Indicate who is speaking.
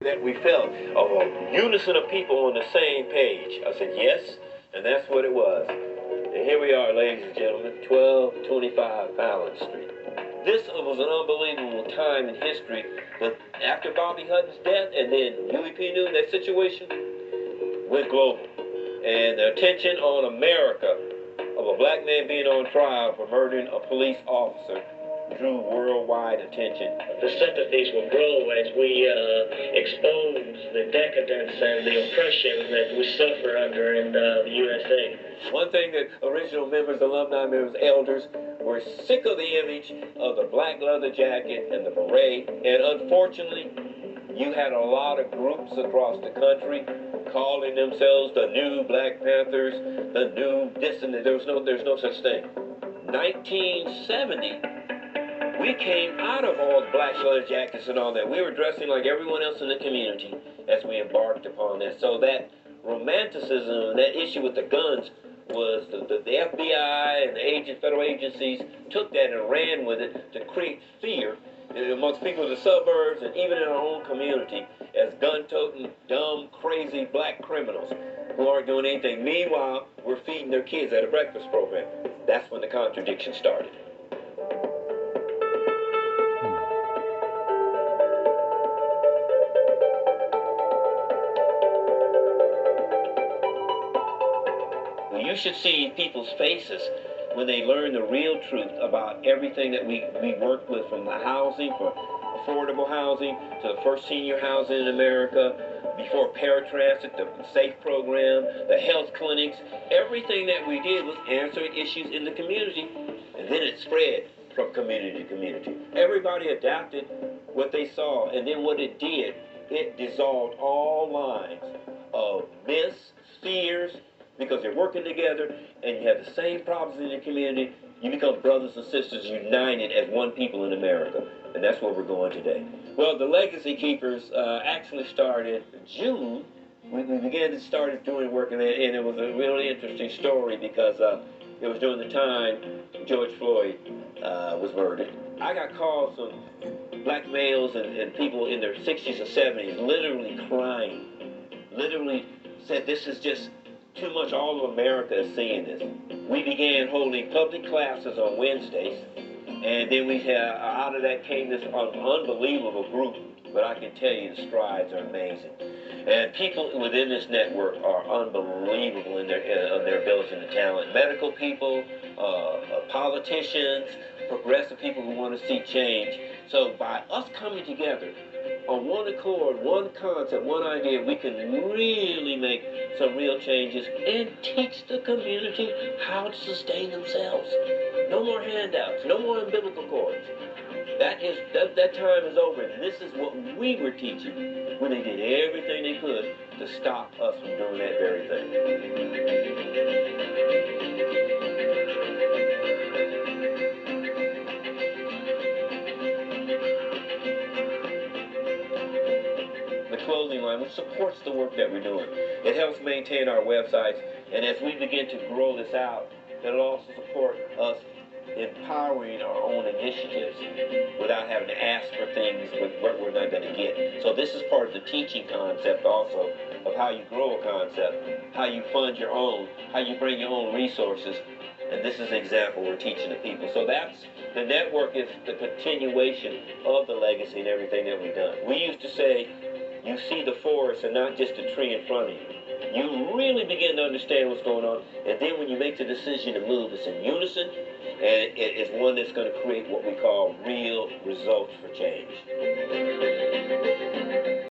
Speaker 1: that we felt a unison of people on the same page. I said yes, and that's what it was. And here we are, ladies and gentlemen, 1225 Fallon Street. This was an unbelievable time in history. But after Bobby Hutton's death and then Huey P. Newton, that situation went global. And the attention on America of a black man being on trial for murdering a police officer drew worldwide attention.
Speaker 2: The sympathies will grow as we expose the decadence and the oppression that we suffer under in the USA.
Speaker 1: One thing that original members, alumni members, elders were sick of the image of the black leather jacket and the beret, and unfortunately, you had a lot of groups across the country calling themselves the new Black Panthers, the new this and that. There's no such thing. 1970. We came out of all the black leather jackets and all that. We were dressing like everyone else in the community as we embarked upon this. So that romanticism, that issue with the guns, was the FBI and the federal agencies took that and ran with it to create fear amongst people in the suburbs and even in our own community as gun-toting, dumb, crazy black criminals who aren't doing anything. Meanwhile, we're feeding their kids at a breakfast program. That's when the contradiction started. You should see people's faces when they learn the real truth about everything that we worked with, from the housing, for affordable housing, to the first senior housing in America, before paratransit, the SAFE program, the health clinics. Everything that we did was answering issues in the community, and then it spread from community to community. Everybody adapted what they saw, and then what it did, it dissolved all lines of myths, fears, because they're working together and you have the same problems in your community. You become brothers and sisters united as one people in America. And that's where we're going today. Well, the Legacy Keepers actually started June. We began to start doing work in it, and it was a really interesting story because it was during the time George Floyd was murdered. I got calls from black males and people in their 60s and 70s literally crying, literally said this is just too much. All of America is seeing this. We began holding public classes on Wednesdays, and then we had, out of that came this unbelievable group. But I can tell you the strides are amazing. And people within this network are unbelievable in their ability and talent. Medical people, politicians, progressive people who want to see change. So by us coming together on one accord, one concept, one idea, we can really make some real changes and teach the community how to sustain themselves. No more handouts, no more umbilical cords. That time is over. And this is what we were teaching when they did everything they could to stop us from doing that very thing. The clothing line, which supports the work that we're doing. It helps maintain our websites, and as we begin to grow this out, it'll also support us empowering our own initiatives without having to ask for things with what we're not going to get. So this is part of the teaching concept also of how you grow a concept, how you fund your own, how you bring your own resources. And this is an example we're teaching the people. So that's, the network is the continuation of the legacy and everything that we've done. We used to say, you see the forest and not just a tree in front of you. You really begin to understand what's going on, and then when you make the decision to move, it's in unison, and it is one that's going to create what we call real results for change.